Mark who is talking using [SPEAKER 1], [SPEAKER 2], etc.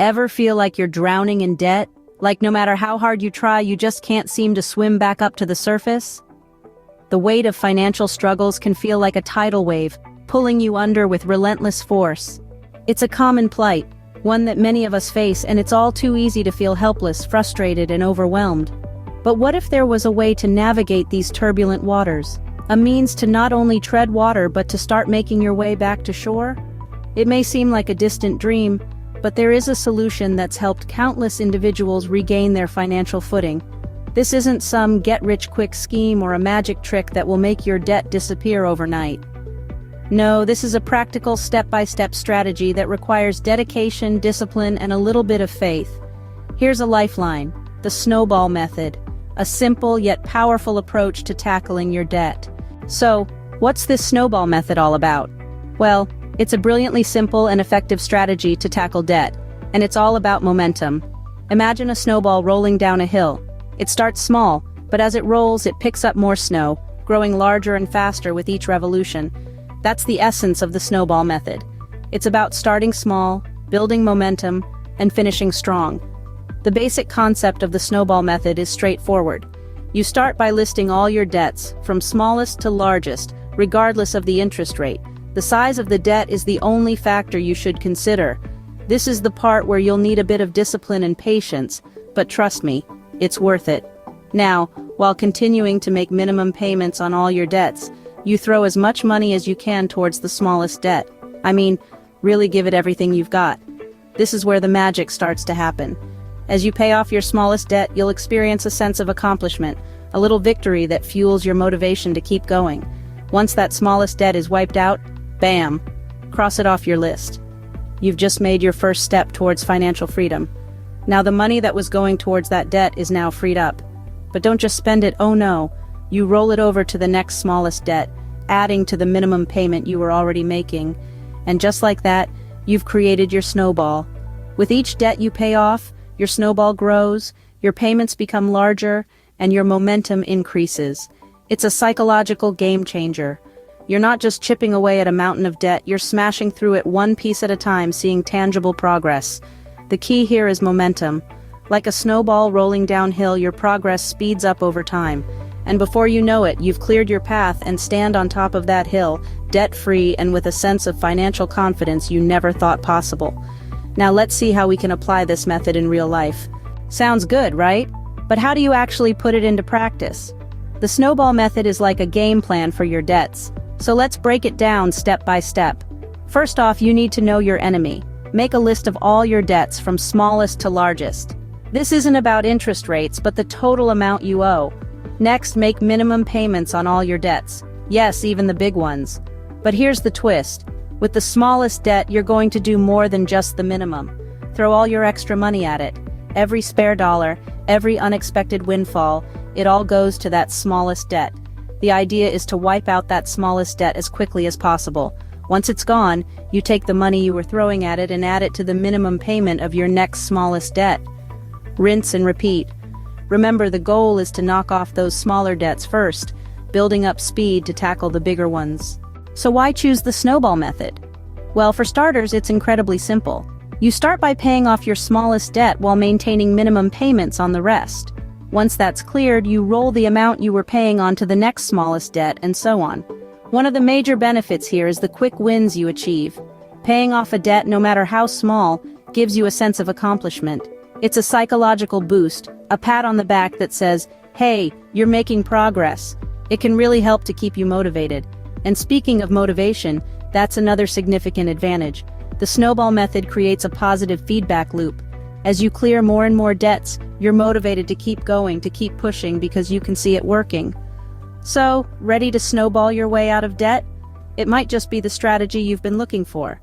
[SPEAKER 1] Ever feel like you're drowning in debt? Like no matter how hard you try, you just can't seem to swim back up to the surface? The weight of financial struggles can feel like a tidal wave, pulling you under with relentless force. It's a common plight, one that many of us face, and it's all too easy to feel helpless, frustrated, and overwhelmed. But what if there was a way to navigate these turbulent waters? A means to not only tread water but to start making your way back to shore? It may seem like a distant dream, but there is a solution that's helped countless individuals regain their financial footing. This isn't some get-rich-quick scheme or a magic trick that will make your debt disappear overnight. No, this is a practical step-by-step strategy that requires dedication, discipline, and a little bit of faith. Here's a lifeline: the Snowball method, a simple yet powerful approach to tackling your debt. So, what's this Snowball method all about? Well, it's a brilliantly simple and effective strategy to tackle debt, and it's all about momentum. Imagine a snowball rolling down a hill. It starts small, but as it rolls, it picks up more snow, growing larger and faster with each revolution. That's the essence of the Snowball method. It's about starting small, building momentum, and finishing strong. The basic concept of the Snowball method is straightforward. You start by listing all your debts, from smallest to largest, regardless of the interest rate. The size of the debt is the only factor you should consider. This is the part where you'll need a bit of discipline and patience, but trust me, it's worth it. Now, while continuing to make minimum payments on all your debts, you throw as much money as you can towards the smallest debt. I mean, really give it everything you've got. This is where the magic starts to happen. As you pay off your smallest debt, you'll experience a sense of accomplishment, a little victory that fuels your motivation to keep going. Once that smallest debt is wiped out, bam, cross it off your list. You've just made your first step towards financial freedom. Now the money that was going towards that debt is now freed up. But don't just spend it, oh no. You roll it over to the next smallest debt, adding to the minimum payment you were already making. And just like that, you've created your snowball. With each debt you pay off, your snowball grows, your payments become larger, and your momentum increases. It's a psychological game changer. You're not just chipping away at a mountain of debt, you're smashing through it one piece at a time, seeing tangible progress. The key here is momentum. Like a snowball rolling downhill, your progress speeds up over time. And before you know it, you've cleared your path and stand on top of that hill, debt-free and with a sense of financial confidence you never thought possible. Now let's see how we can apply this method in real life. Sounds good, right? But how do you actually put it into practice? The Snowball method is like a game plan for your debts. So let's break it down step by step. First off, you need to know your enemy. Make a list of all your debts from smallest to largest. This isn't about interest rates, but the total amount you owe. Next, make minimum payments on all your debts. Yes, even the big ones. But here's the twist. With the smallest debt, you're going to do more than just the minimum. Throw all your extra money at it. Every spare dollar, every unexpected windfall, it all goes to that smallest debt. The idea is to wipe out that smallest debt as quickly as possible. Once it's gone, you take the money you were throwing at it and add it to the minimum payment of your next smallest debt. Rinse and repeat. Remember, the goal is to knock off those smaller debts first, building up speed to tackle the bigger ones. So why choose the Snowball method? Well, for starters, it's incredibly simple. You start by paying off your smallest debt while maintaining minimum payments on the rest. Once that's cleared, you roll the amount you were paying onto the next smallest debt, and so on. One of the major benefits here is the quick wins you achieve. Paying off a debt, no matter how small, gives you a sense of accomplishment. It's a psychological boost, a pat on the back that says, hey, you're making progress. It can really help to keep you motivated. And speaking of motivation, that's another significant advantage. The Snowball method creates a positive feedback loop. As you clear more and more debts, you're motivated to keep going, to keep pushing because you can see it working. So, ready to snowball your way out of debt? It might just be the strategy you've been looking for.